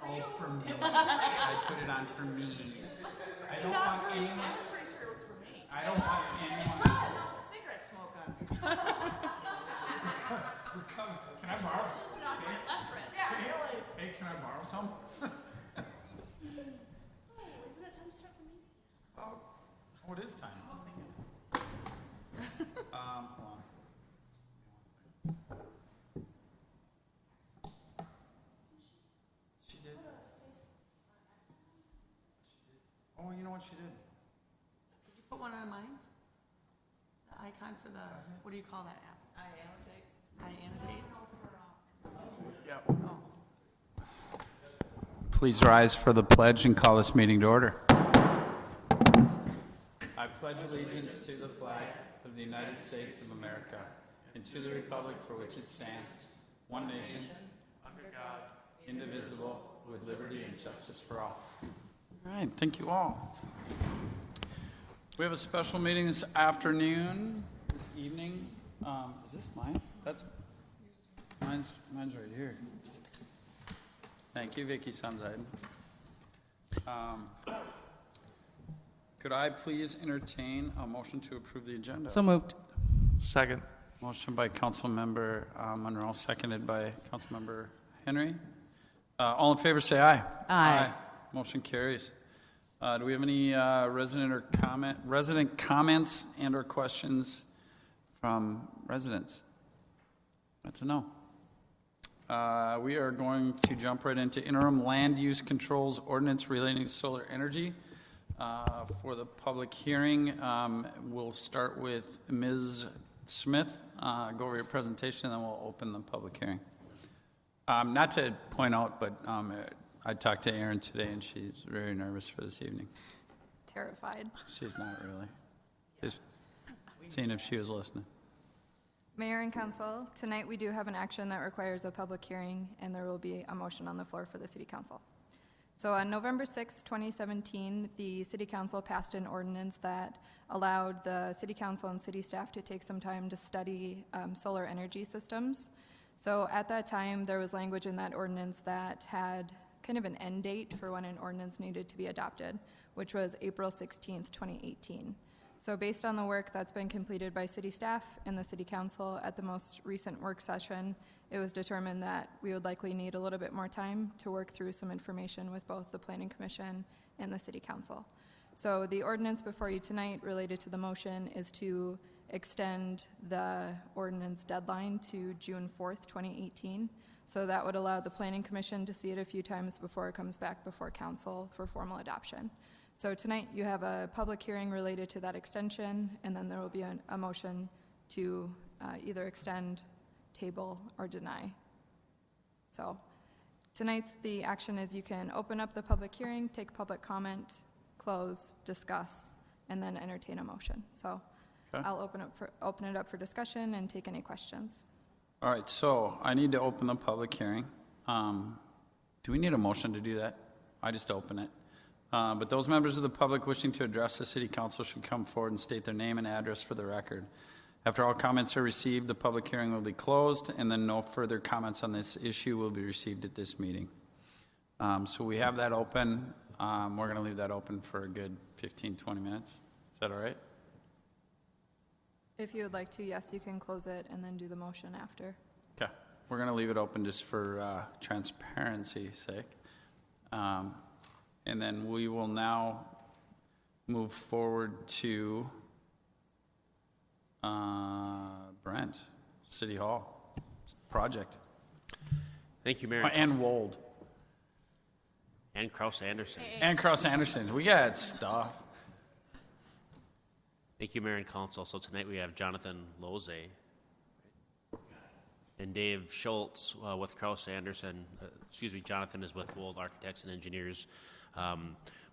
Oh, for me. I put it on for me. I don't want anyone. I was pretty sure it was for me. I don't want anyone. Cigarette smoke on. Can I borrow? Just put it on my left wrist. Yeah, really. Hey, can I borrow some? Oh, isn't it time to start the meeting? Oh, it is time. Oh, thank goodness. Hold on. She did. Oh, you know what she did? Did you put one on mine? The icon for the, what do you call that app? I annotate? Yep. Oh. Please rise for the pledge and call this meeting to order. I pledge allegiance to the flag of the United States of America and to the republic for which it stands, one nation, under God, indivisible, with liberty and justice for all. All right, thank you all. We have a special meeting this afternoon, this evening. Is this mine? Mine's right here. Thank you, Vicky Sunzide. Could I please entertain a motion to approve the agenda? So moved. Second. Motion by Councilmember Monroe, seconded by Councilmember Henry. All in favor, say aye. Aye. Motion carries. Do we have any resident comments and or questions from residents? That's a no. We are going to jump right into interim land use controls ordinance relating to solar energy. For the public hearing, we'll start with Ms. Smith. Go over your presentation, and then we'll open the public hearing. Not to point out, but I talked to Erin today, and she's very nervous for this evening. Terrified. She's not really. Just seeing if she was listening. Mayor and Council, tonight we do have an action that requires a public hearing, and there will be a motion on the floor for the City Council. So on November 6, 2017, the City Council passed an ordinance that allowed the City Council and City staff to take some time to study solar energy systems. So at that time, there was language in that ordinance that had kind of an end date for when an ordinance needed to be adopted, which was April 16th, 2018. So based on the work that's been completed by City staff and the City Council at the most recent work session, it was determined that we would likely need a little bit more time to work through some information with both the Planning Commission and the City Council. So the ordinance before you tonight related to the motion is to extend the ordinance deadline to June 4th, 2018. So that would allow the Planning Commission to see it a few times before it comes back before Council for formal adoption. So tonight you have a public hearing related to that extension, and then there will be a motion to either extend, table, or deny. So tonight's the action is you can open up the public hearing, take public comment, close, discuss, and then entertain a motion. So okay. I'll open it up for discussion and take any questions. All right, so I need to open the public hearing. Do we need a motion to do that? I just open it. But those members of the public wishing to address the City Council should come forward and state their name and address for the record. After all comments are received, the public hearing will be closed, and then no further comments on this issue will be received at this meeting. So we have that open. We're going to leave that open for a good 15, 20 minutes. Is that all right? If you would like to, yes, you can close it and then do the motion after. Okay. We're going to leave it open just for transparency's sake. And then we will now move forward to Brent, City Hall project. Thank you, Mayor. And Wold. And Krause Anderson. And Krause Anderson. We got stuff. Thank you, Mayor and Council. So tonight we have Jonathan Loze and Dave Schultz with Krause Anderson. Jonathan is with Wold Architects and Engineers.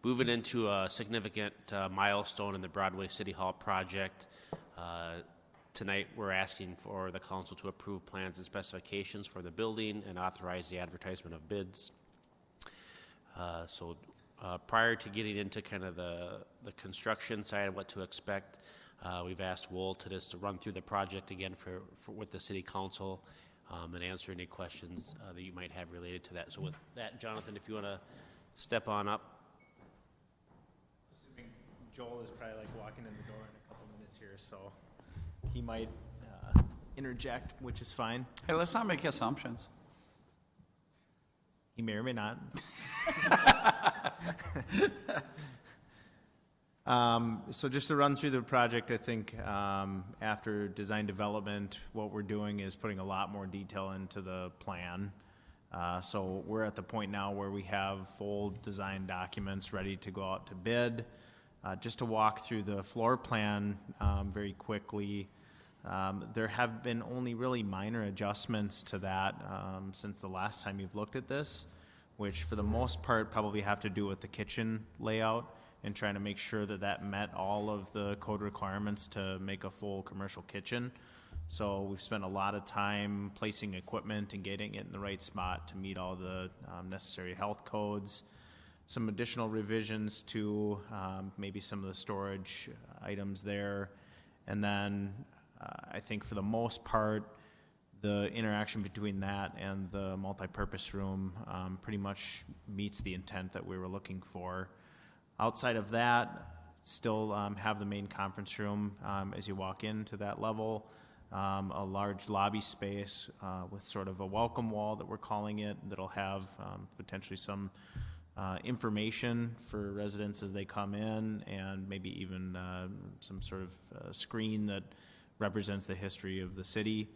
Moving into a significant milestone in the Broadway City Hall project. Tonight we're asking for the council to approve plans and specifications for the building and authorize the advertisement of bids. Prior to getting into kind of the construction side of what to expect, we've asked Wold to just run through the project again with the City Council. and answer any questions that you might have related to that. So with that, Jonathan, if you want to step on up. Assuming Joel is probably like walking in the door in a couple minutes here, so he might interject, which is fine. Hey, let's not make assumptions. He may or may not. So just to run through the project, I think after design development, what we're doing is putting a lot more detail into the plan. So we're at the point now where we have full design documents ready to go out to bid. Just to walk through the floor plan very quickly, there have been only really minor adjustments to that since the last time you've looked at this, which for the most part probably have to do with the kitchen layout and trying to make sure that that met all of the code requirements to make a full commercial kitchen. So we've spent a lot of time placing equipment and getting it in the right spot to meet all the necessary health codes. Some additional revisions to maybe some of the storage items there. And then I think for the most part, the interaction between that and the multi-purpose room pretty much meets the intent that we were looking for. Outside of that, still have the main conference room as you walk into that level, a large lobby space with sort of a welcome wall that we're calling it, that'll have potentially some information for residents as they come in, and maybe even some sort of screen that represents the history of the city.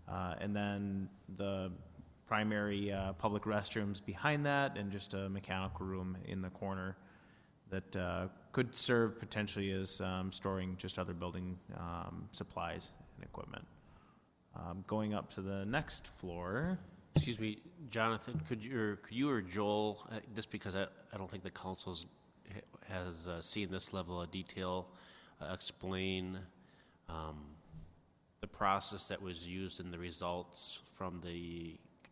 And then the primary public restrooms behind that, and just a mechanical room in the corner that could serve potentially as storing just other building supplies and equipment. Going up to the next floor. Excuse me, Jonathan, could you or Joel, just because I don't think the council has seen this level of detail, explain the process that was used and the results from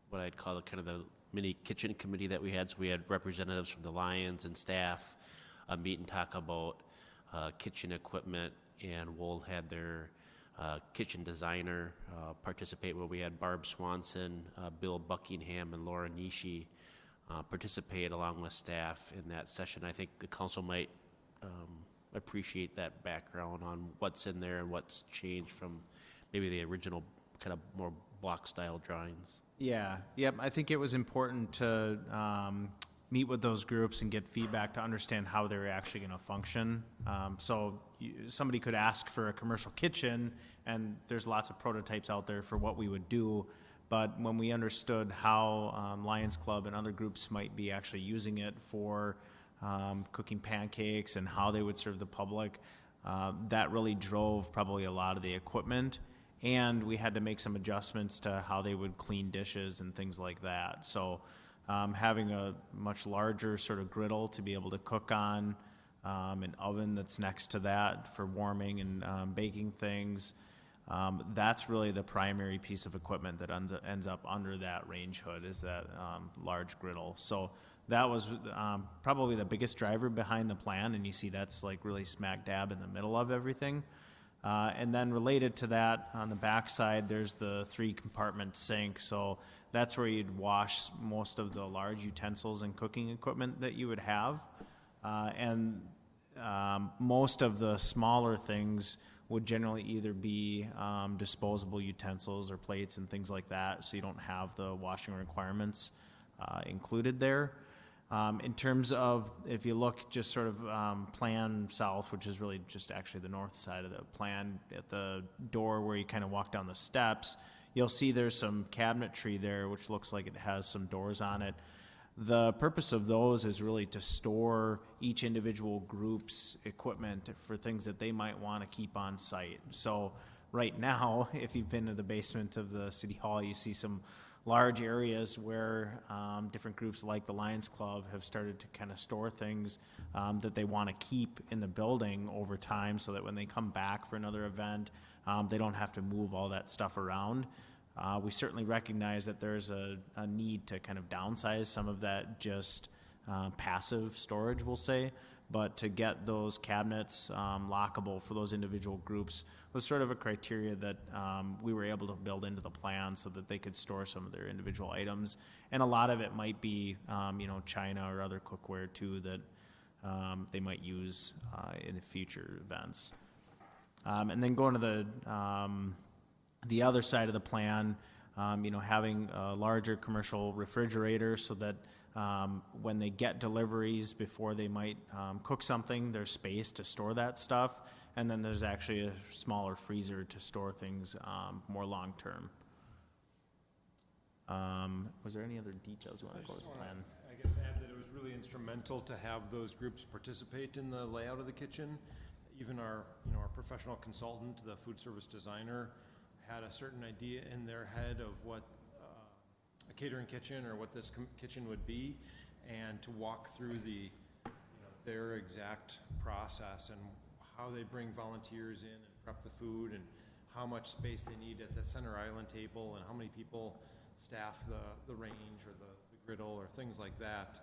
what I'd call kind of the mini kitchen committee that we had. So we had representatives from the Lions and staff meet and talk about kitchen equipment, and Wold had their kitchen designer participate, where we had Barb Swanson, Bill Buckingham, and Laura Nishi participate along with staff in that session. I think the council might appreciate that background on what's in there and what's changed from maybe the original kind of more block style drawings. Yeah, yep. I think it was important to meet with those groups and get feedback to understand how they're actually going to function. So somebody could ask for a commercial kitchen, and there's lots of prototypes out there for what we would do. But when we understood how Lions Club and other groups might be actually using it for cooking pancakes and how they would serve the public, that really drove probably a lot of the equipment. And we had to make some adjustments to how they would clean dishes and things like that. So having a much larger sort of griddle to be able to cook on, an oven that's next to that for warming and baking things, that's really the primary piece of equipment that ends up under that range hood, is that large griddle. So that was probably the biggest driver behind the plan, and you see that's like really smack dab in the middle of everything. And then related to that, on the back side, there's the 3-compartment sink. So that's where you'd wash most of the large utensils and cooking equipment that you would have. And most of the smaller things would generally either be disposable utensils or plates and things like that, so you don't have the washing requirements included there. In terms of, if you look just sort of plan south, which is really just actually the north side of the plan, at the door where you kind of walk down the steps, you'll see there's some cabinetry there, which looks like it has some doors on it. The purpose of those is really to store each individual group's equipment for things that they might want to keep on site. So right now, if you've been to the basement of the City Hall, you see some large areas where different groups like the Lions Club have started to kind of store things that they want to keep in the building over time, so that when they come back for another event, they don't have to move all that stuff around. We certainly recognize that there's a need to kind of downsize some of that just passive storage, we'll say, but to get those cabinets lockable for those individual groups was sort of a criteria that we were able to build into the plan so that they could store some of their individual items. And a lot of it might be, china or other cookware too that they might use in the future events. And then going to the other side of the plan, having a larger commercial refrigerator so that when they get deliveries before they might cook something, there's space to store that stuff. And then there's actually a smaller freezer to store things more long term. Was there any other details you want to go with the plan? I guess add that it was really instrumental to have those groups participate in the layout of the kitchen. Even our professional consultant, the food service designer, had a certain idea in their head of what a catering kitchen or what this kitchen would be, and to walk through their exact process and how they bring volunteers in and prep the food and how much space they need at the center island table and how many people staff the range or the griddle or things like that.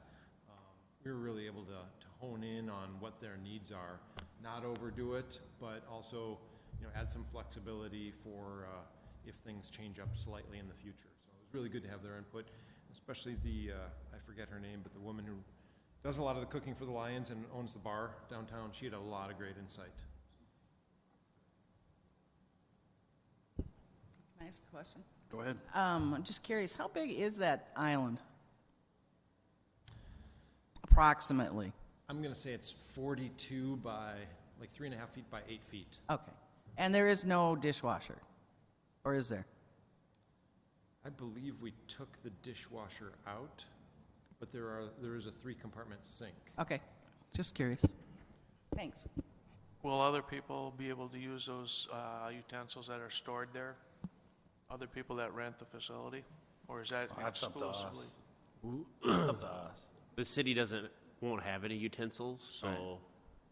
We were really able to hone in on what their needs are, not overdo it, but also add some flexibility for if things change up slightly in the future. So it was really good to have their input, especially I forget her name, but the woman who does a lot of the cooking for the Lions and owns the bar downtown. She had a lot of great insight. Can I ask a question? Go ahead. I'm just curious, how big is that island? Approximately. I'm going to say it's 42 by like 3.5 feet by 8 feet. Okay. And there is no dishwasher? Or is there? I believe we took the dishwasher out, but there is a 3-compartment sink. Okay. Just curious. Thanks. Will other people be able to use those utensils that are stored there? Other people that rent the facility? Or is that That's up to us. exclusively? It's up to us. The city won't have any utensils, so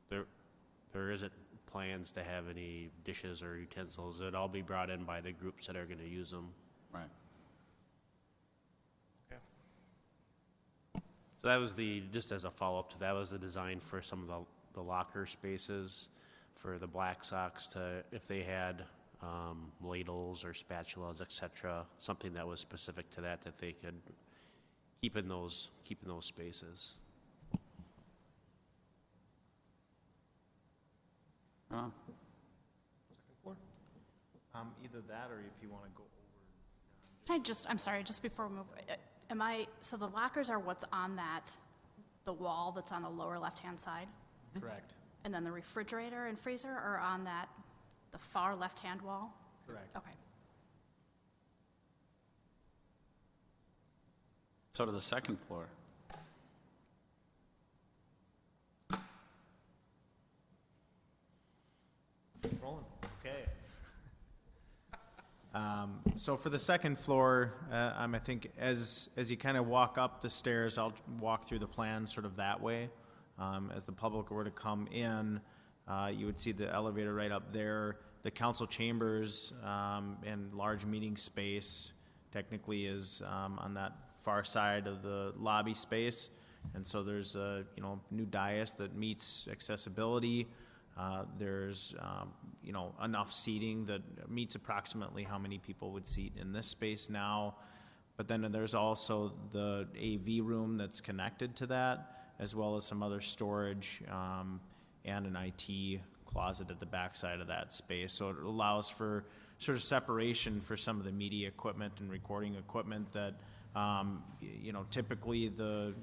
there isn't plans to have any dishes or utensils. It'd all be brought in by the groups that are going to use them. Right. Okay. So that was just as a follow-up to that was the design for some of the locker spaces for the Black Sox to, if they had ladles or spatulas, etc., something that was specific to that they could keep in those spaces. Uh, Second floor? Either that or if you want to go over. I'm sorry, just before we move, so the lockers are what's on the wall that's on the lower left-hand side? Correct. And then the refrigerator and freezer are on the far left-hand wall? Correct. Okay. So to the second floor. Rolling. Okay. So for the second floor, I think as you kind of walk up the stairs, I'll walk through the plan sort of that way. As the public were to come in, you would see the elevator right up there. The council chambers and large meeting space technically is on that far side of the lobby space. And so there's a new dais that meets accessibility. There's enough seating that meets approximately how many people would seat in this space now. But then there's also the AV room that's connected to that, as well as some other storage and an IT closet at the backside of that space. So it allows for sort of separation for some of the media equipment and recording equipment that typically the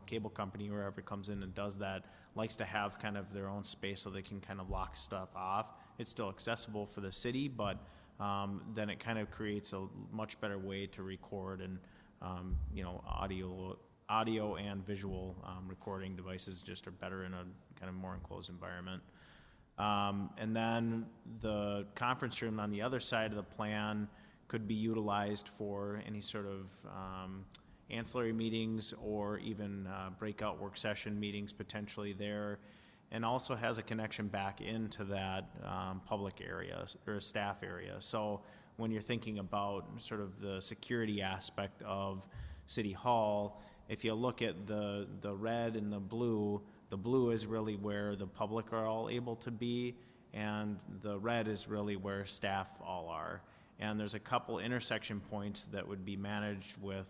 cable company, whoever comes in and does that, likes to have kind of their own space so they can kind of lock stuff off. It's still accessible for the city, but then it kind of creates a much better way to record and audio and visual recording devices just are better in a kind of more enclosed environment. And then the conference room on the other side of the plan could be utilized for any sort of ancillary meetings or even breakout work session meetings potentially there, and also has a connection back into that public area or staff area. So when you're thinking about sort of the security aspect of City Hall, if you look at the red and the blue, the blue is really where the public are all able to be, and the red is really where staff all are. And there's a couple intersection points that would be managed with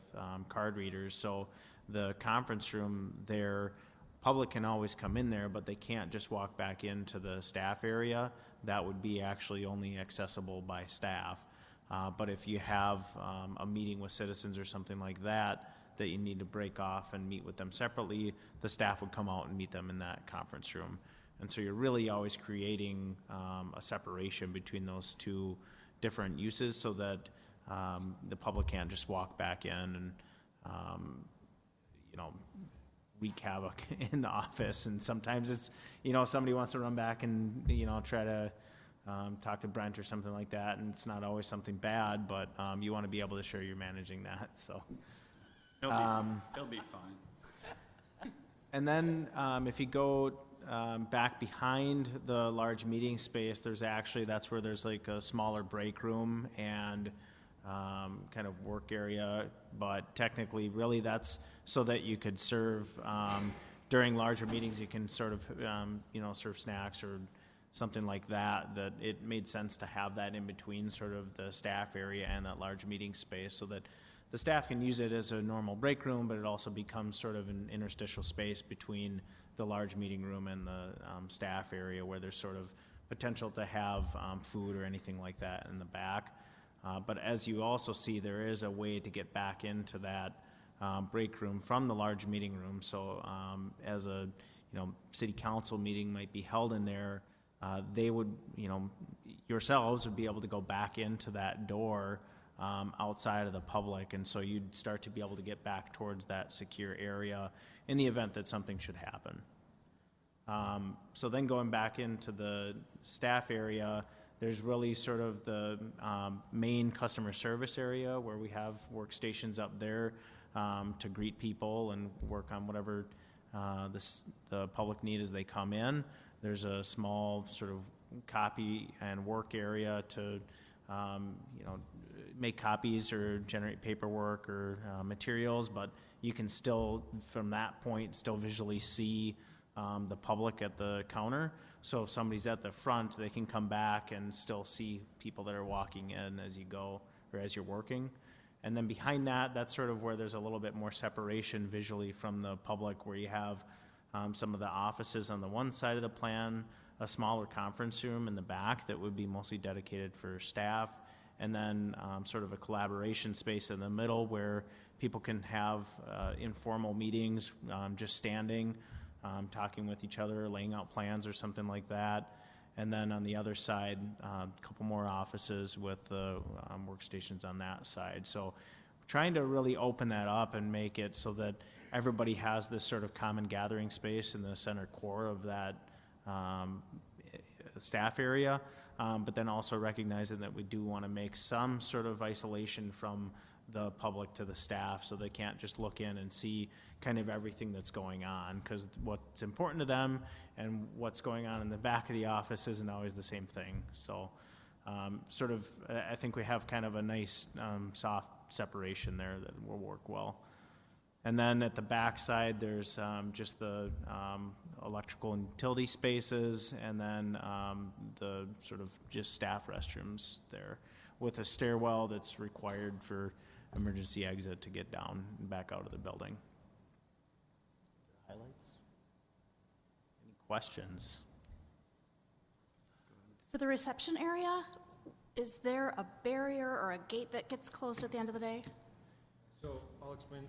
card readers. So the conference room there, public can always come in there, but they can't just walk back into the staff area. That would be actually only accessible by staff. But if you have a meeting with citizens or something like that, that you need to break off and meet with them separately, the staff would come out and meet them in that conference room. And so you're really always creating a separation between those two different uses so that the public can't just walk back in and, wreak havoc in the office. And sometimes it's, somebody wants to run back and, try to talk to Brent or something like that, and it's not always something bad, but you want to be able to show you're managing that, so. It'll be fine. And then if you go back behind the large meeting space, that's where there's like a smaller break room and kind of work area, but technically really that's so that you could serve during larger meetings, you can sort of serve snacks or something like that it made sense to have that in between sort of the staff area and that large meeting space so that the staff can use it as a normal break room, but it also becomes sort of an interstitial space between the large meeting room and the staff area where there's sort of potential to have food or anything like that in the back. But as you also see, there is a way to get back into that break room from the large meeting room. So as a city council meeting might be held in there, they would, yourselves would be able to go back into that door outside of the public, and so you'd start to be able to get back towards that secure area in the event that something should happen. So then going back into the staff area, there's really sort of the main customer service area where we have workstations up there to greet people and work on whatever the public need as they come in. There's a small sort of copy and work area to make copies or generate paperwork or materials, but you can still, from that point, still visually see the public at the counter. So if somebody's at the front, they can come back and still see people that are walking in as you go or as you're working. And then behind that, that's sort of where there's a little bit more separation visually from the public, where you have some of the offices on the one side of the plan, a smaller conference room in the back that would be mostly dedicated for staff, and then sort of a collaboration space in the middle where people can have informal meetings, just standing, talking with each other, laying out plans or something like that. And then on the other side, a couple more offices with workstations on that side. So trying to really open that up and make it so that everybody has this sort of common gathering space in the center core of that staff area, but then also recognizing that we do want to make some sort of isolation from the public to the staff so they can't just look in and see kind of everything that's going on, because what's important to them and what's going on in the back of the office isn't always the same thing. So sort of I think we have kind of a nice soft separation there that will work well. And then at the back side, there's just the electrical and utility spaces, and then the sort of just staff restrooms there with a stairwell that's required for emergency exit to get down and back out of the building. Highlights? Any questions? For the reception area, is there a barrier or a gate that gets closed at the end of the day? So I'll explain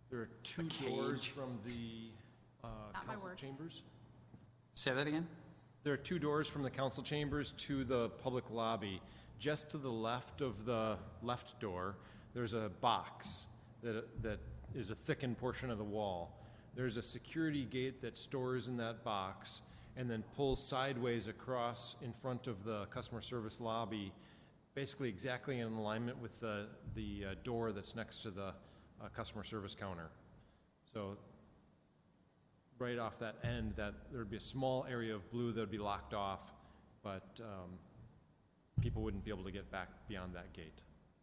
there are two doors from the council chambers. Say that again? There are two doors from the council chambers to the public lobby. Just to the left of the left door, there's a box that is a thickened portion of the wall. There's a security gate that stores in that box and then pulls sideways across in front of the customer service lobby, basically exactly in alignment with the door that's next to the customer service counter. So right off that end, that there would be a small area of blue that would be locked off, but people wouldn't be able to get back beyond that gate.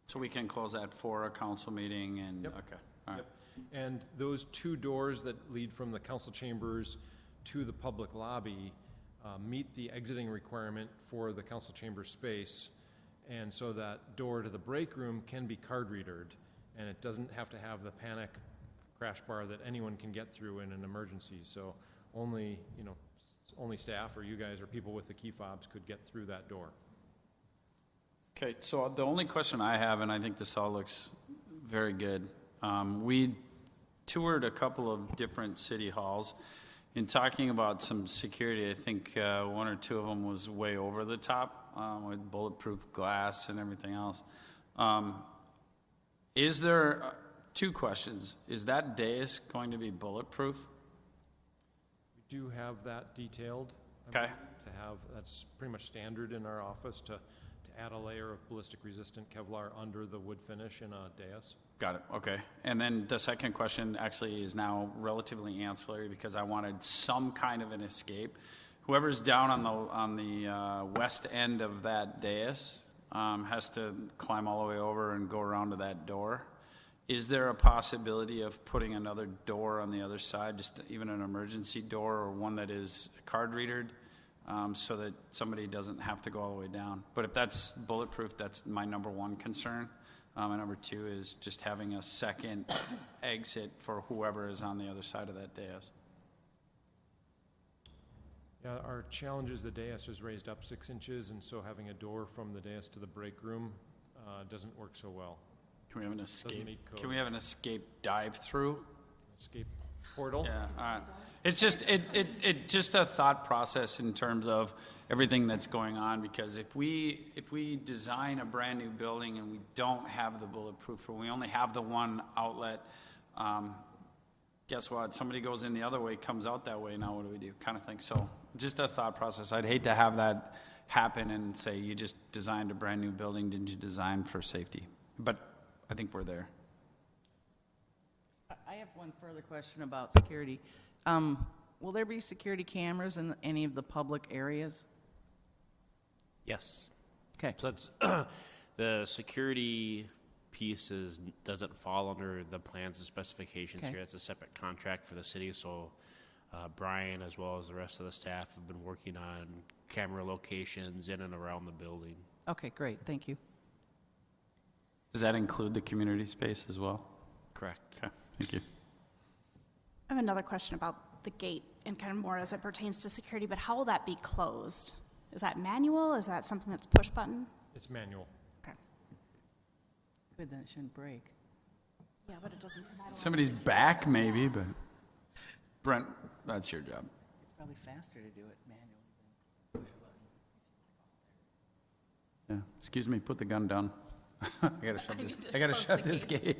So we can close that for a council meeting and, Yep. okay, all right. Yep. And those two doors that lead from the council chambers to the public lobby meet the exiting requirement for the council chamber space. And so that door to the break room can be card readered, and it doesn't have to have the panic crash bar that anyone can get through in an emergency. So only, only staff or you guys or people with the key fobs could get through that door. Okay, so the only question I have, and I think this all looks very good, we toured a couple of different city halls. In talking about some security, I think one or two of them was way over the top with bulletproof glass and everything else. Is there, two questions, is that dais going to be bulletproof? We do have that detailed. Okay. To have, that's pretty much standard in our office to add a layer of ballistic resistant Kevlar under the wood finish in a dais. Got it, okay. And then the second question actually is now relatively ancillary because I wanted some kind of an escape. Whoever's down on the west end of that dais has to climb all the way over and go around to that door. Is there a possibility of putting another door on the other side, just even an emergency door or one that is card readered, so that somebody doesn't have to go all the way down? But if that's bulletproof, that's my number one concern. And number two is just having a second exit for whoever is on the other side of that dais. Yeah, our challenge is the dais is raised up 6 inches, and so having a door from the dais to the break room doesn't work so well. Can we have an escape? meet code. Can we have an escape dive-through? Escape portal? Yeah, all right. It's just, it just a thought process in terms of everything that's going on, because if we design a brand-new building and we don't have the bulletproof, or we only have the one outlet, guess what? Somebody goes in the other way, comes out that way, now what do we do? Kind of thing. So just a thought process. I'd hate to have that happen and say, you just designed a brand-new building, didn't you design for safety? But I think we're there. I have one further question about security. Will there be security cameras in any of the public areas? Yes. Okay. So that's, the security piece doesn't fall under the plans and specifications Okay. here. It's a separate contract for the city, so Brian, as well as the rest of the staff, have been working on camera locations in and around the building. Okay, great, thank you. Does that include the community space as well? Correct. Okay, thank you. I have another question about the gate and kind of more as it pertains to security, but how will that be closed? Is that manual? Is that something that's push button? It's manual. Okay. Good, then it shouldn't break. Yeah, but it doesn't provide a lot of Somebody's back maybe, but Brent, that's your job. Probably faster to do it manually than push a button. Yeah, excuse me, put the gun down. I gotta shut this gate.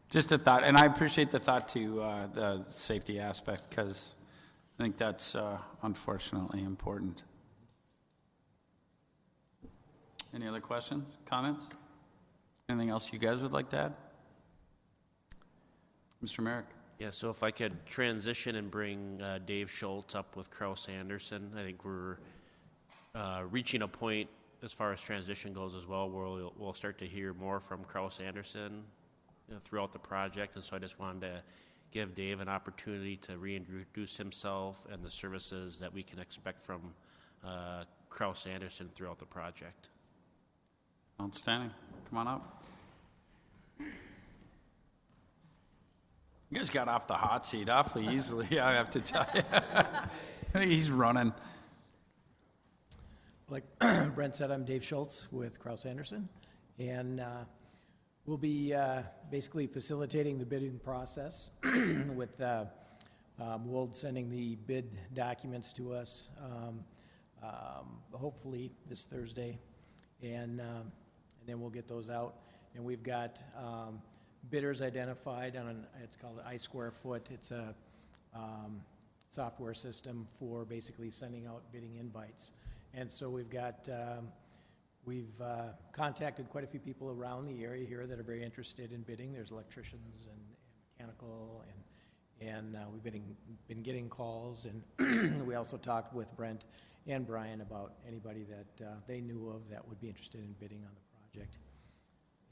Just a thought, and I appreciate the thought to the safety aspect, because I think that's unfortunately important. Any other questions, comments? Anything else you guys would like to add? Mr. Merrick? Yeah, so if I could transition and bring Dave Schultz up with Kraus Anderson, I think we're reaching a point as far as transition goes as well, where we'll start to hear more from Kraus Anderson throughout the project. And so I just wanted to give Dave an opportunity to reintroduce himself and the services that we can expect from Kraus Anderson throughout the project. Outstanding. Come on up. You guys got off the hot seat awfully easily, I have to tell you. He's running. Like Brent said, I'm Dave Schultz with Kraus Anderson, and we'll be basically facilitating the bidding process with Wold sending the bid documents to us hopefully this Thursday, and then we'll get those out. And we've got bidders identified on it's called I Square Foot. It's a software system for basically sending out bidding invites. And so we've contacted quite a few people around the area here that are very interested in bidding. There's electricians and mechanical, and we've been getting calls. And we also talked with Brent and Brian about anybody that they knew of that would be interested in bidding on the project.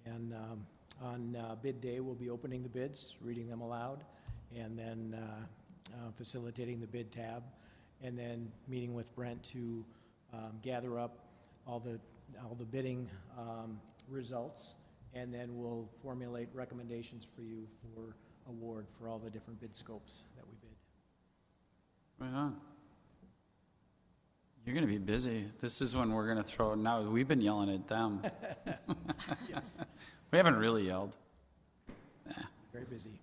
And on bid day, we'll be opening the bids, reading them aloud, and then facilitating the bid tab, and then meeting with Brent to gather up all the bidding results, and then we'll formulate recommendations for you for award for all the different bid scopes that we bid. Right on. You're going to be busy. This is when we're going to throw, now, we've been yelling at them. Yes. We haven't really yelled. Very busy.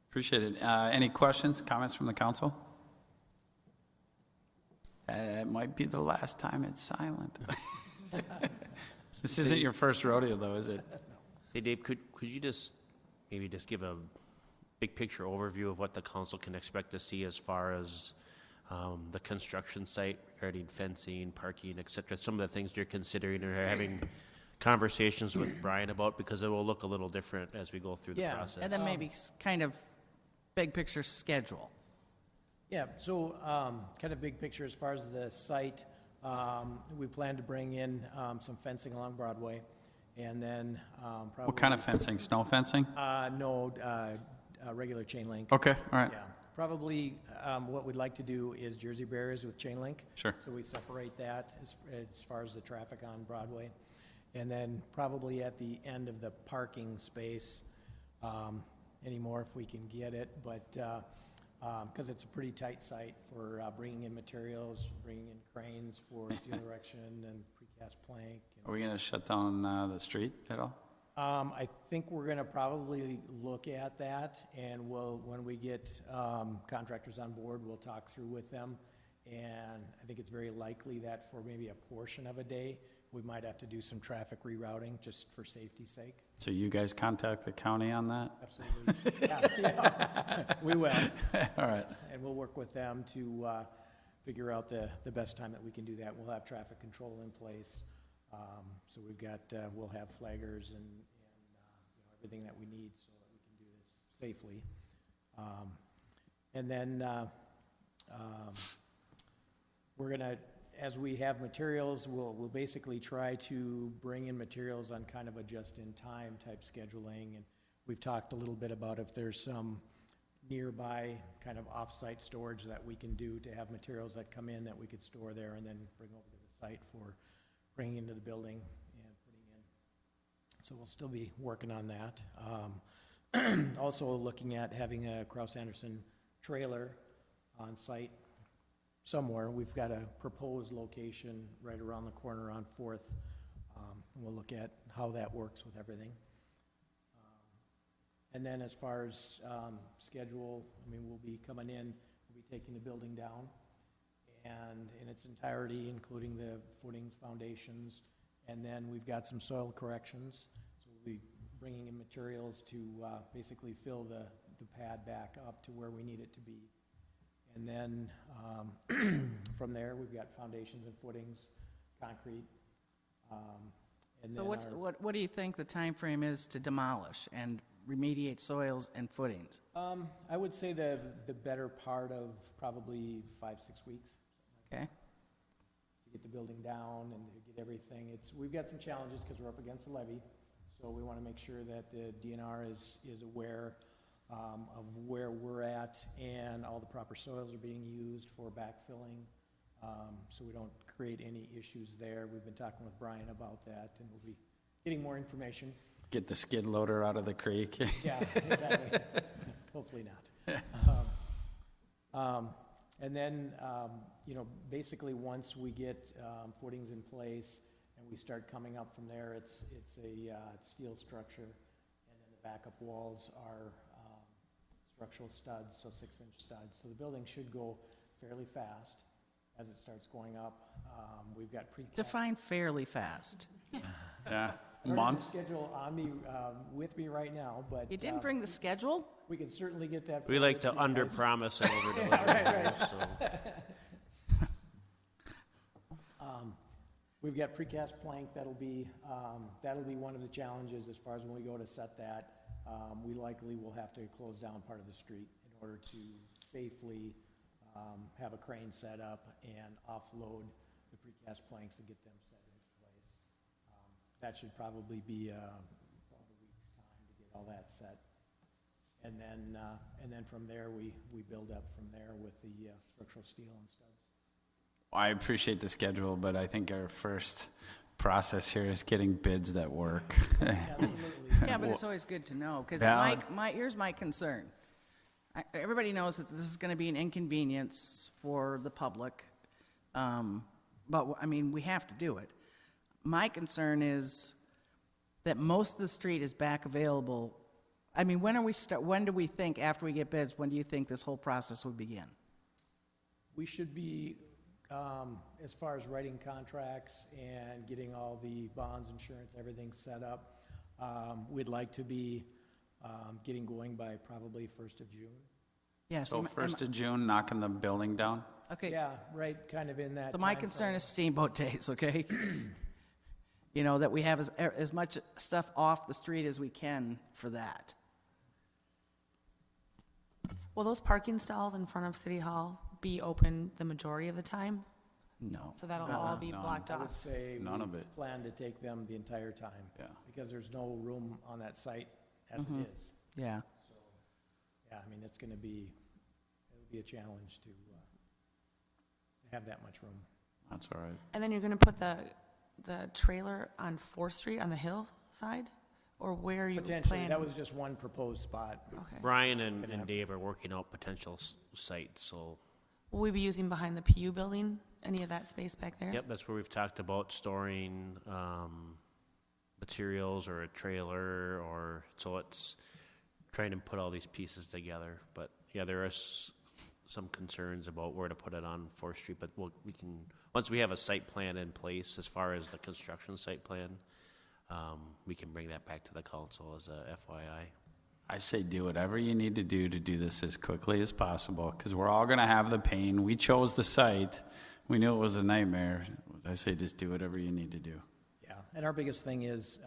Appreciate it. Any questions, comments from the council? It might be the last time it's silent. This isn't your first rodeo, though, is it? Hey, Dave, could you maybe just give a big picture overview of what the council can expect to see as far as the construction site regarding fencing, parking, et cetera, some of the things you're considering or having conversations with Brian about, because it will look a little different as we go through the Yeah, process. And then maybe kind of big picture schedule. Yeah, so kind of big picture as far as the site, we plan to bring in some fencing along Broadway, and then probably... What kind of fencing? Snow fencing? No, regular chain link. Okay, all right. Yeah, probably what we'd like to do is Jersey barriers with chain link. Sure. So we separate that as far as the traffic on Broadway. And then probably at the end of the parking space, anymore if we can get it, but because it's a pretty tight site for bringing in materials, bringing in cranes for steel erection and precast plank. Are we going to shut down the street at all? I think we're going to probably look at that, and when we get contractors on board, we'll talk through with them. And I think it's very likely that for maybe a portion of a day, we might have to do some traffic rerouting just for safety's sake. So you guys contact the county on that? Absolutely. Yeah, we will. All right. And we'll work with them to figure out the best time that we can do that. We'll have traffic control in place. So we'll have flaggers and everything that we need so that we can do this safely. And then we're gonna, as we have materials, we'll basically try to bring in materials on kind of a just-in-time type scheduling. And we've talked a little bit about if there's some nearby kind of off-site storage that we can do to have materials that come in that we could store there and then bring over to the site for bringing into the building and putting in. So we'll still be working on that. Also looking at having a Kraus-Anderson trailer on site somewhere. We've got a proposed location right around the corner on 4th. We'll look at how that works with everything. And then as far as schedule, I mean, we'll be coming in, we'll be taking the building down and in its entirety, including the footings, foundations, and then we've got some soil corrections. So we'll be bringing in materials to basically fill the pad back up to where we need it to be. And then from there, we've got foundations and footings, concrete. And So then what do you think the time frame is to demolish and remediate soils and footings? I would say the better part of probably 5-6 weeks. Okay. To get the building down and to get everything. We've got some challenges because we're up against the levee, so we want to make sure that the DNR is aware of where we're at and all the proper soils are being used for backfilling, so we don't create any issues there. We've been talking with Brian about that, and we'll be getting more information. Get the skid loader out of the creek. Yeah, exactly. Hopefully not. And then, basically once we get footings in place and we start coming up from there, it's a steel structure, and then the backup walls are structural studs, so 6-inch studs. So the building should go fairly fast as it starts going up. We've got Define fairly fast. Yeah, I don't have the month? schedule on me, with me right now, but. You didn't bring the schedule? We can certainly get that. We like to forward you guys. under-promise and over-deliver, right. so. We've got precast plank, that'll be one of the challenges as far as when we go to set that. We likely will have to close down part of the street in order to safely have a crane set up and offload the precast planks and get them set into place. that should probably be about a week's time to get all that set. And then from there, we build up from there with the structural steel and studs. I appreciate the schedule, but I think our first process here is getting bids that work. Absolutely. Yeah, but it's always good to know, because Valid. here's my concern. Everybody knows that this is going to be an inconvenience for the public, but, I mean, we have to do it. My concern is that most of the street is back available. I mean, when do we think, after we get bids, when do you think this whole process would begin? We should be, as far as writing contracts and getting all the bonds, insurance, everything set up, we'd like to be getting going by probably 1st of June. Yes. So 1st of June, knocking the building down? Okay. Yeah, right, kind of in that So my timeframe. concern is steamboat days, okay? You know, that we have as much stuff off the street as we can for that. Will those parking stalls in front of City Hall be open the majority of the time? No. So that'll all be no. blocked I would off? say None we of it. plan to take them the entire time. Yeah. Because there's no room on that site as it is. Yeah. Yeah, I mean, it'll be a challenge to have that much room. That's all right. And then you're gonna put the trailer on 4th Street on the hill side? Or where are you Potentially, planning? that was just one proposed spot. Okay. Brian and Dave are working out potential sites, so, Will we be using behind the PU building, any of that space back there? yep, that's where we've talked about storing materials or a trailer, or, so it's trying to put all these pieces together. But, yeah, there are some concerns about where to put it on 4th Street, but we can, once we have a site plan in place, as far as the construction site plan, we can bring that back to the council as a FYI. I say do whatever you need to do this as quickly as possible, because we're all going to have the pain. We chose the site. We knew it was a nightmare. I say just do whatever you need to do. Yeah, and our biggest thing is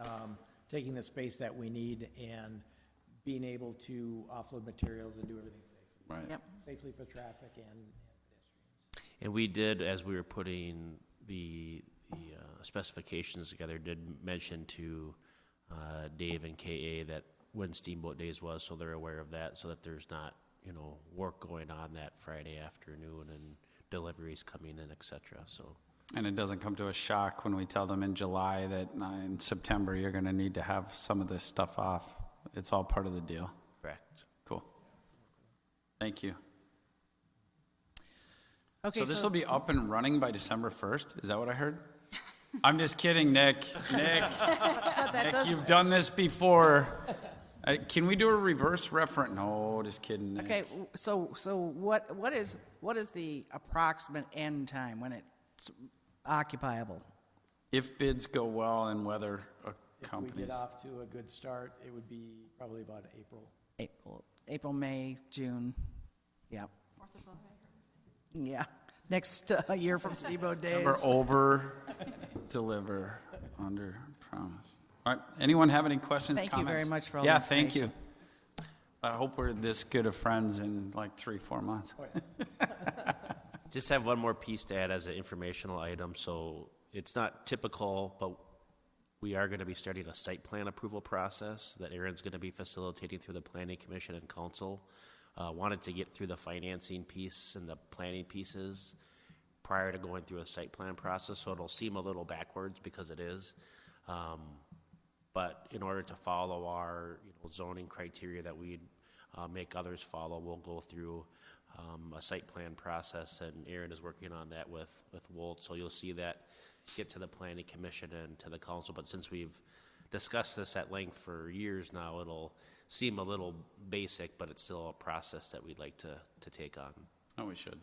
taking the space that we need and being able to offload materials and do everything safely. Right. Yep. Safely for traffic and pedestrians. And we did, as we were putting the specifications together, did mention to Dave and KA that when Steamboat Days was, so they're aware of that, so that there's not, work going on that Friday afternoon and deliveries coming in, et cetera, so. And it doesn't come to a shock when we tell them in July that in September you're going to need to have some of this stuff off. It's all part of the deal. Correct. Cool. Thank you. Okay, So this will be up and running by December 1st? Is that what I heard? I'm just kidding, Nick. Nick, but that Nick, does, you've done this before. Can we do a reverse reference? No, just kidding, Nick. okay, so what is the approximate end time when it's occupiable? If bids go well and weather If we companies. get off to a good start, it would be probably about April. April, May, June, yeah. Yeah, next year from Steamboat Days. Never over, deliver, under promise. All right, anyone have any questions, Thank you very comments? much for all the Yeah, thank you. information. I hope we're this good of friends in like 3-4 months. Just have one more piece to add as an informational item. So it's not typical, but we are going to be starting a site plan approval process that Aaron's going to be facilitating through the Planning Commission and Council. Wanted to get through the financing piece and the planning pieces prior to going through a site plan process, so it'll seem a little backwards because it is. But in order to follow our zoning criteria that we'd make others follow, we'll go through a site plan process, and Aaron is working on that with Wolt. So you'll see that get to the Planning Commission and to the council. But since we've discussed this at length for years now, it'll seem a little basic, but it's still a process that we'd like to take on. Oh, we should.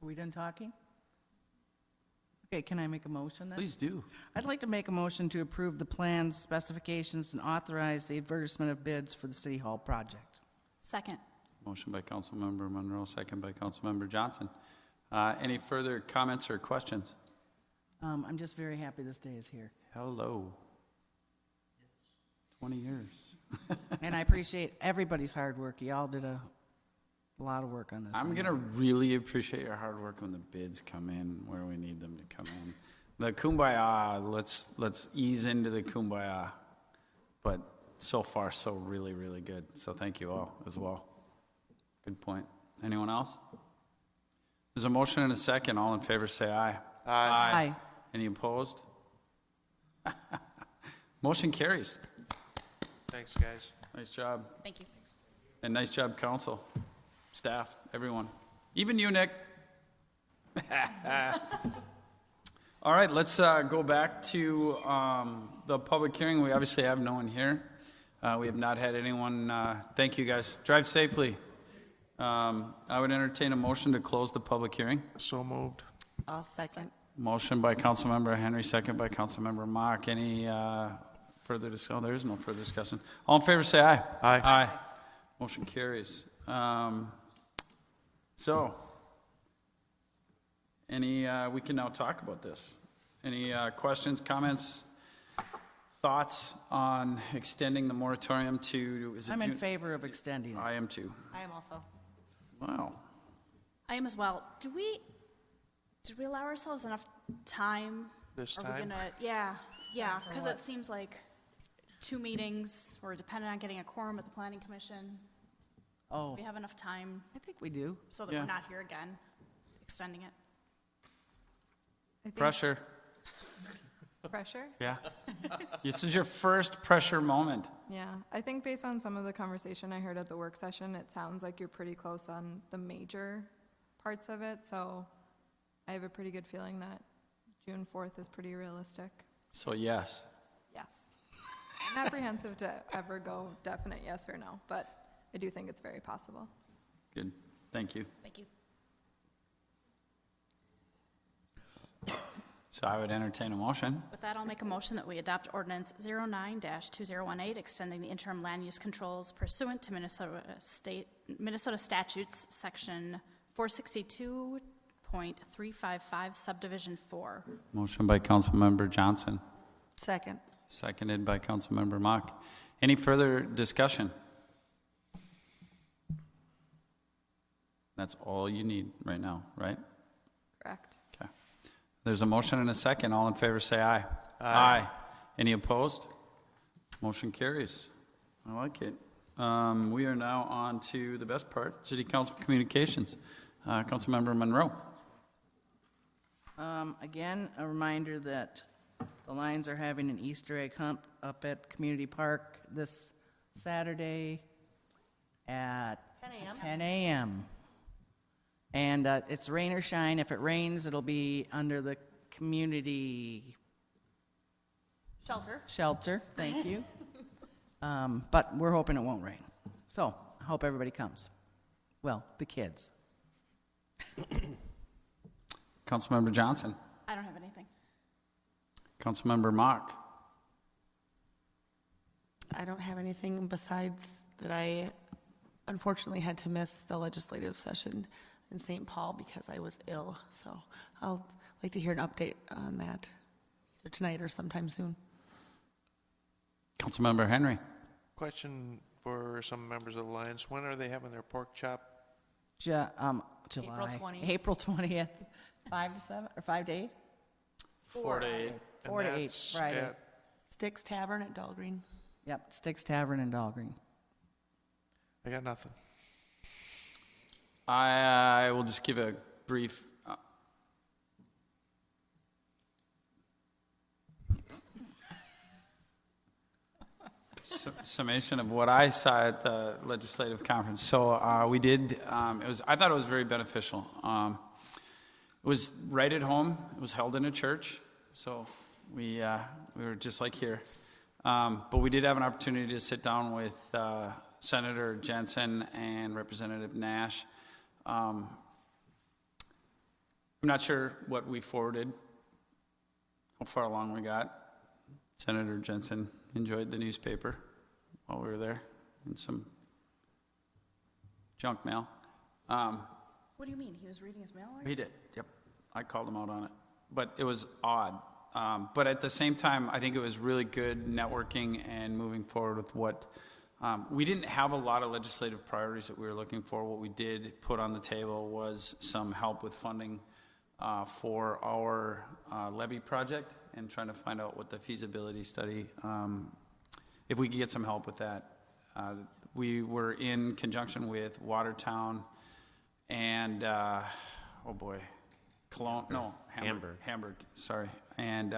Are we done talking? Okay, can I make a motion then? Please do. I'd like to make a motion to approve the plans, specifications, and authorize the advertisement of bids for the City Hall project. Second. Motion by Councilmember Monroe, second by Councilmember Johnson. Any further comments or questions? I'm just very happy this day is here. Hello. 20 years. And I appreciate everybody's hard work. Y'all did a A lot of work on this. I'm gonna really appreciate your hard work when the bids come in where we need them to come in. The kumbaya, let's ease into the kumbaya. But so far, so really, really good. So thank you all as well. Good point. Anyone else? There's a motion and a second. All in favor, say aye. Aye. Any opposed? Motion carries. Thanks, guys. Nice job. Thank you. And nice job, council, staff, everyone. Even you, Nick. All right, let's go back to the public hearing. We obviously have no one here. We have not had anyone. Thank you, guys. Drive safely. I would entertain a motion to close the public hearing. So moved. I'll second. Motion by Councilmember Henry, second by Councilmember Mock. Any further discussion? There is no further discussion. All in favor, say aye. Aye. Aye. Motion carries. So, we can now talk about this. Any questions, comments, thoughts on extending the moratorium to, is it I'm in June? favor of extending it. I am too. I am also. Wow. I am as well. Did we allow ourselves enough time? This Are we time? gonna, yeah, because it seems like 2 meetings, we're dependent on getting a quorum at the planning commission. Oh, Do we have enough time I think we do. so that Yeah. we're not here again, extending it? I think Pressure. Pressure? Yeah. This is your first pressure moment. Yeah, I think based on some of the conversation I heard at the work session, it sounds like you're pretty close on the major parts of it, so I have a pretty good feeling that June 4th is pretty realistic. So yes. Yes. I'm apprehensive to ever go definite yes or no, but I do think it's very possible. Good. Thank you. Thank you. So I would entertain a motion. With that, I'll make a motion that we adopt ordinance 09-2018, extending the interim land use controls pursuant to Minnesota statutes, section 462.355, subdivision 4. Motion by Councilmember Johnson, Second. seconded by Councilmember Mock. Any further discussion? That's all you need right now, right? Correct. Okay. There's a motion and a second. All in favor, say aye. Aye. Any opposed? Motion carries. I like it. We are now on to the best part, City Council communications. Councilmember Monroe. Again, a reminder that the Lions are having an Easter egg hunt up at Community Park this Saturday at 10 a.m. And it's rain or shine. If it rains, it'll be under the community shelter. Thank you. But we're hoping it won't rain. So I hope everybody comes. Well, the kids. Councilmember Johnson. I don't have anything. Councilmember Mock. I don't have anything besides that I unfortunately had to miss the legislative session in St. Paul because I was ill. So I'll like to hear an update on that either tonight or sometime soon. Councilmember Henry. Question for some members of the Lions. When are they having their pork chop? July. April 20th. April 20th. 5 to 7 or 5 to 8? 4 to 8. 4 to 8 that's Friday. at- Sticks Tavern at Dahlgreen. Yep, Sticks Tavern in Dahlgreen. I got nothing. I will just give a brief summation of what I saw at the legislative conference. So we did. I thought it was very beneficial. It was right at home. It was held in a church, so we were just like here. But we did have an opportunity to sit down with Senator Jensen and Representative Nash. I'm not sure what we forwarded, how far along we got. Senator Jensen enjoyed the newspaper while we were there and some junk mail. What do you mean? He was reading his mail? He did, yep. I called him out on it. But it was odd. But at the same time, I think it was really good networking and moving forward with what We didn't have a lot of legislative priorities that we were looking for. What we did put on the table was some help with funding for our levy project and trying to find out what the feasibility study, if we could get some help with that. We were in conjunction with Watertown and, oh boy, Cologne, no, Hamburg, sorry. And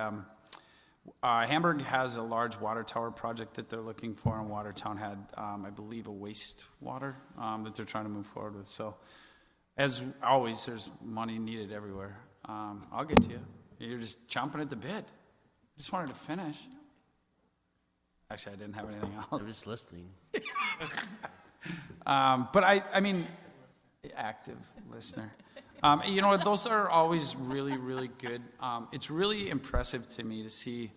Hamburg has a large water tower project that they're looking for, and Watertown had, I believe, a wastewater that they're trying to move forward with. So, as always, there's money needed everywhere. I'll get to you. You're just chomping at the bit. Just wanted to finish. Actually, I didn't have anything else. I'm just listening. But I mean, active listener. You know, those are always really, really good. It's really impressive to me to see,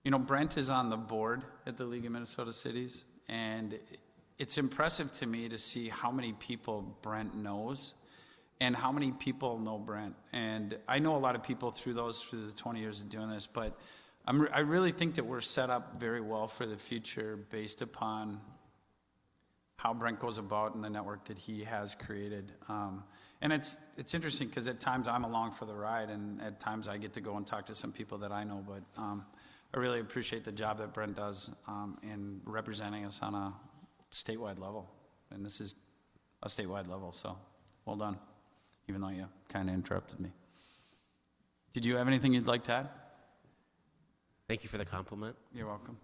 you know, Brent is on the board at the League of Minnesota Cities, and it's impressive to me to see how many people Brent knows and how many people know Brent. And I know a lot of people through the 20 years of doing this, but I really think that we're set up very well for the future based upon how Brent goes about and the network that he has created. And it's interesting because at times I'm along for the ride, and at times I get to go and talk to some people that I know, but I really appreciate the job that Brent does in representing us on a statewide level. And this is a statewide level, so well done, even though you kind of interrupted me. Did you have anything you'd like to add? Thank you for the compliment. You're welcome.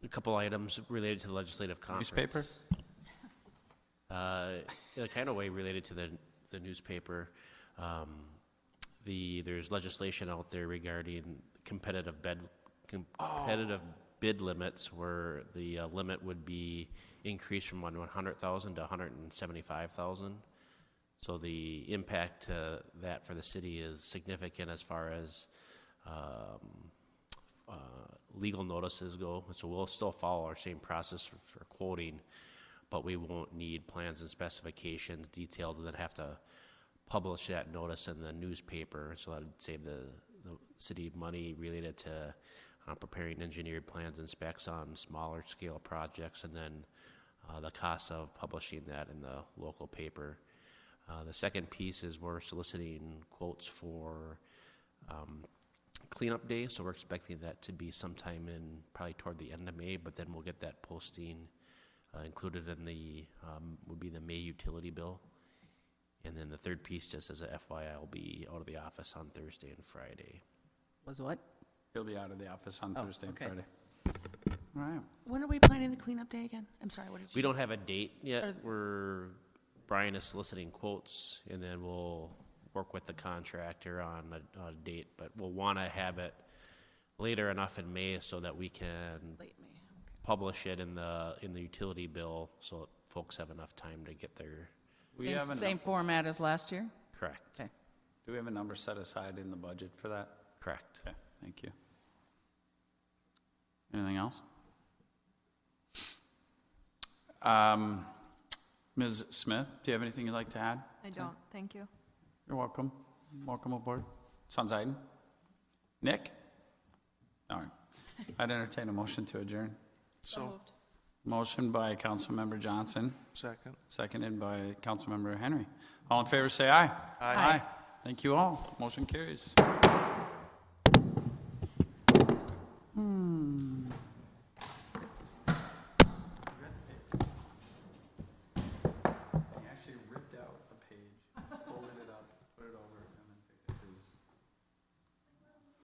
A couple items related to the legislative conference. Newspaper? In a kind of way related to the newspaper. There's legislation out there regarding competitive bid limits, where the limit would be increased from 100,000 to 175,000. So the impact to that for the city is significant as far as legal notices go. So we'll still follow our same process for quoting, but we won't need plans and specifications detailed and then have to publish that notice in the newspaper. So that would save the city money related to preparing engineered plans and specs on smaller scale projects, and then the cost of publishing that in the local paper. The second piece is we're soliciting quotes for cleanup day, so we're expecting that to be sometime in probably toward the end of May, but then we'll get that posting included in the would be the May utility bill. And then the third piece, just as a FYI, I'll be out of the office on Thursday and Friday. Was what? He'll be out of the office on Thursday okay. and Friday. All right. When are we planning the cleanup day again? I'm sorry, what did you We don't have a date yet. Brian is soliciting quotes, and then we'll work with the contractor on a date, but we'll want to have it later enough in May so that we can late May? Okay. publish it in the utility bill, so that folks have enough time to get their Same format as last year? correct. Okay. Do we have a number set aside in the budget for that? Correct. Okay, thank you. Anything else? Ms. Smith, do you have anything you'd like to add? I don't, thank you. You're welcome. Welcome aboard. Sunshine. Nick? All right. I'd entertain a motion to adjourn. So, Motion by Councilmember Johnson, second. seconded by Councilmember Henry. All in favor, say aye. Aye. Thank you all. Motion carries.